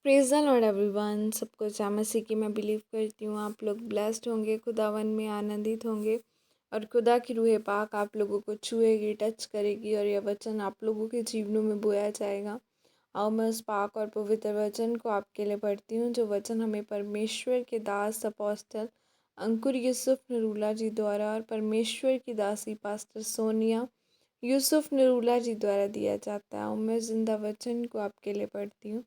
Praise the Lord everyone. सबको जय मसीह की मैं बिलीव करती हूँ आप लोग ब्लेस्ड होंगे, खुदावन में आनंदित होंगे और खुदा की रूह पाक आप लोगों को छुएगी, टच करेगी और यह वचन आप लोगों के जीवनों में बोया जाएगा। आओ मैं उस पाक और पवित्र वचन को आपके लिए पढ़ती हूँ, जो वचन हमें परमेश्वर के दास अपोस्टल अंकुर यूसुफ नरूला जी द्वारा और परमेश्वर की दासी पास्टर सोनिया यूसुफ नरूला जी द्वारा दिया जाता है। आओ मैं जिंदा वचन को आपके लिए पढ़ती हूँ।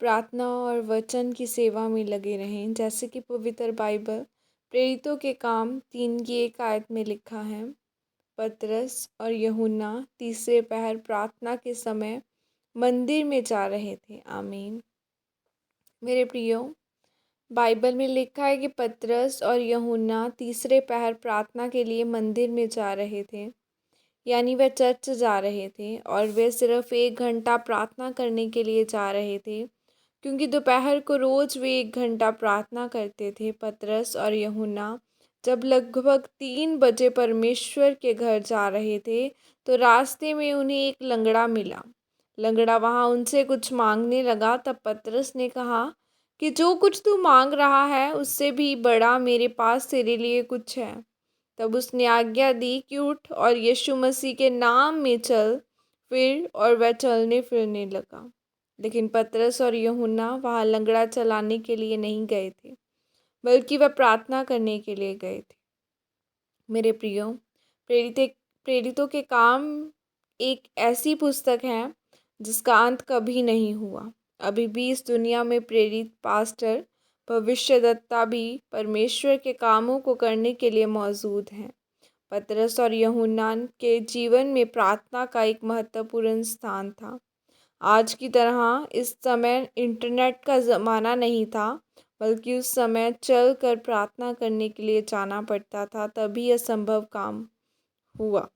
प्रार्थना और वचन की सेवा में लगे रहें, जैसे कि पवित्र बाइबल प्रेरितों के काम 3 की 1 आयत में लिखा है। पतरस और यूहन्ना तीसरे पहर प्रार्थना के समय मंदिर में जा रहे थे। आमीन। मेरे प्रियो, बाइबल में लिखा है कि पतरस और यूहन्ना तीसरे पहर प्रार्थना के लिए मंदिर में जा रहे थे, यानी वे चर्च जा रहे थे और वे सिर्फ 1 घंटा प्रार्थना करने के लिए जा रहे थे, क्योंकि दोपहर को रोज़ वे 1 घंटा प्रार्थना करते थे। पतरस और यूहन्ना जब लगभग 3 बजे परमेश्वर के घर जा रहे थे, तो रास्ते में उन्हें एक लंगड़ा मिला। लंगड़ा वहाँ उनसे कुछ मांगने लगा। तब पतरस ने कहा कि जो कुछ तू मांग रहा है, उससे भी बड़ा मेरे पास तेरे लिए कुछ है। तब उसने आज्ञा दी कि उठ और यीशु मसीह के नाम में चल फिर, और वह चलने फिरने लगा। लेकिन पतरस और यूहन्ना वहाँ लंगड़ा चलाने के लिए नहीं गए थे, बल्कि वह प्रार्थना करने के लिए गए थे। मेरे प्रियो, प्रेरितों के काम एक ऐसी पुस्तक है जिसका अंत कभी नहीं हुआ। अभी भी इस दुनिया में प्रेरित, पास्टर, भविष्यद्वक्ता भी परमेश्वर के कामों को करने के लिए मौजूद हैं। पतरस और यूहन्ना के जीवन में प्रार्थना का एक महत्वपूर्ण स्थान था। आज की तरह इस समय इंटरनेट का ज़माना नहीं था, बल्कि उस समय चल कर प्रार्थना करने के लिए जाना पड़ता था, तभी यह संभव काम हुआ।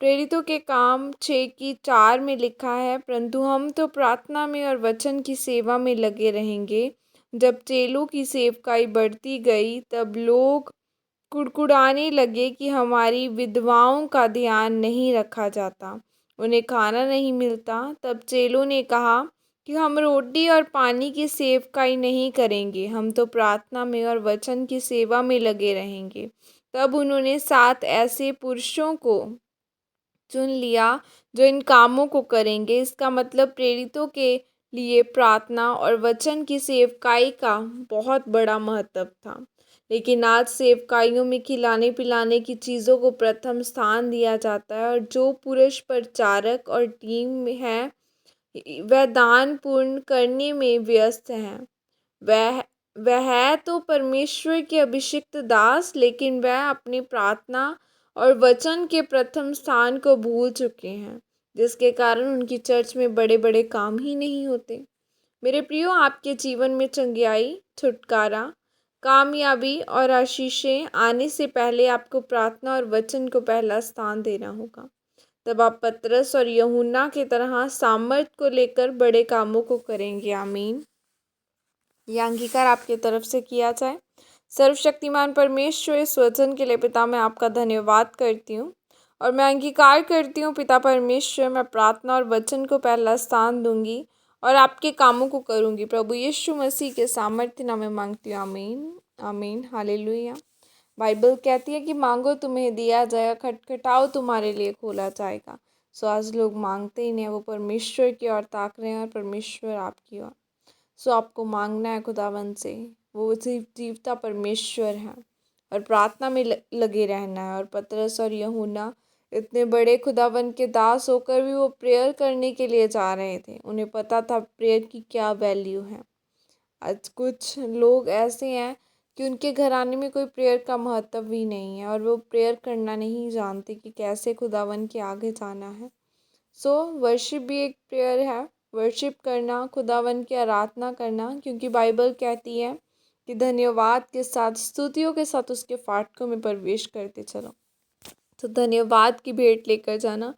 प्रेरितों के काम 6:4 में लिखा है, परंतु हम तो प्रार्थना में और वचन की सेवा में लगे रहेंगे। जब चेलों की सेवकाई बढ़ती गई, तब लोग कुड़कुड़ाने लगे कि हमारी विधवाओं का ध्यान नहीं रखा जाता, उन्हें खाना नहीं मिलता। तब चेलों ने कहा कि हम रोटी और पानी की सेवकाई नहीं करेंगे, हम तो प्रार्थना में और वचन की सेवा में लगे रहेंगे। तब उन्होंने 7 ऐसे पुरुषों को चुन लिया जो इन कामों को करेंगे। इसका मतलब प्रेरितों के लिए प्रार्थना और वचन की सेवकाई का बहुत बड़ा महत्व था। लेकिन आज सेवकाइयों में खिलाने पिलाने की चीज़ों को प्रथम स्थान दिया जाता है, और जो पुरुष प्रचारक और टीम में है, वह दान पूर्ण करने में व्यस्त हैं। वह वह है तो परमेश्वर के अभिषिक्त दास, लेकिन वह अपनी प्रार्थना और वचन के प्रथम स्थान को भूल चुके हैं, जिसके कारण उनकी चर्च में बड़े बड़े काम ही नहीं होते। मेरे प्रियो, आपके जीवन में चंगियाई, छुटकारा, कामयाबी और आशीषें आने से पहले आपको प्रार्थना और वचन को पहला स्थान देना होगा। तब आप पतरस और यूहन्ना की तरह सामर्थ को लेकर बड़े कामों को करेंगे। आमीन। यह अंगीकार आपकी तरफ से किया जाए। सर्वशक्तिमान परमेश्वर, इस वचन के लिए पिता मैं आपका धन्यवाद करती हूँ और मैं अंगीकार करती हूँ पिता परमेश्वर, मैं प्रार्थना और वचन को पहला स्थान दूंगी और आपके कामों को करूंगी। प्रभु यीशु मसीह के सामर्थ्य नाम में मांगती हूँ। आमीन आमीन हालेलुया। बाइबल कहती है कि मांगो तुम्हें दिया जाएगा, खटखटाओ तुम्हारे लिए खोला जाएगा। सो आज लोग मांगते ही नहीं, वो परमेश्वर की ओर ताक रहे हैं और परमेश्वर आपकी ओर। सो आपको मांगना है खुदावन से, वो जीवता परमेश्वर है, और प्रार्थना में लगे रहना है। और पतरस और यूहन्ना इतने बड़े खुदावन के दास होकर भी वो प्रेयर करने के लिए जा रहे थे। उन्हें पता था प्रेयर की क्या वैल्यू है। आज कुछ लोग ऐसे हैं कि उनके घराने में कोई प्रेयर का महत्व ही नहीं है, और वो प्रेयर करना नहीं जानते कि कैसे खुदावन के आगे जाना है। सो वर्शिप भी एक प्रेयर है। वर्शिप करना, खुदावन की आराधना करना, क्योंकि बाइबल कहती है कि धन्यवाद के साथ, स्तुतियों के साथ उसके फाटकों में प्रवेश करते चलो। तो धन्यवाद की भेंट लेकर जाना,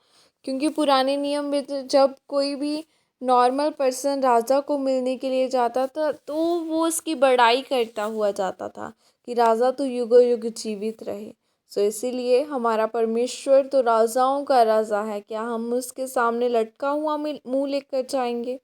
क्योंकि पुराने नियम में जब कोई भी नॉर्मल पर्सन राजा को मिलने के लिए जाता था, तो वो उसकी बड़ाई करता हुआ जाता था कि राजा तो युगों युग जीवित रहे। सो इसीलिए हमारा परमेश्वर तो राजाओं का राजा है। क्या हम उसके सामने लटका हुआ मुंह लेकर जाएंगे?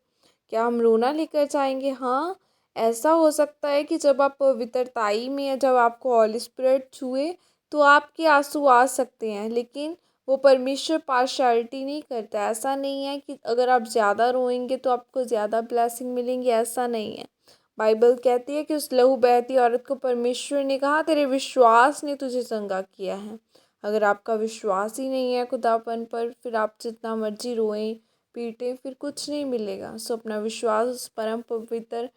क्या हम रोना लेकर जाएंगे? हाँ, ऐसा हो सकता है कि जब आप पवित्रताई में या जब आपको हॉली स्पिरिट छुए तो आपके आंसू आ सकते हैं, लेकिन वो परमेश्वर पार्शियलिटी नहीं करता। ऐसा नहीं है कि अगर आप ज़्यादा रोएंगे तो आपको ज़्यादा ब्लेसिंग मिलेंगी, ऐसा नहीं है। बाइबल कहती है कि उस लहू बहती औरत को परमेश्वर ने कहा, तेरे विश्वास ने तुझे चंगा किया है। अगर आपका विश्वास ही नहीं है खुदापन पर, फिर आप जितना मर्जी रोएं पीटें, फिर कुछ नहीं मिलेगा। सो अपना विश्वास उस परम पवित्र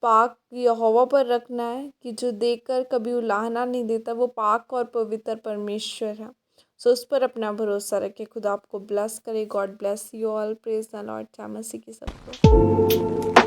पाक यहोवा पर रखना है कि जो देखकर कभी उलाहना नहीं देता, वो पाक और पवित्र परमेश्वर है। सो उस पर अपना भरोसा रखें। खुदा आपको ब्लेस करे। God bless you all. Praise the Lord. जय मसीह की सबको।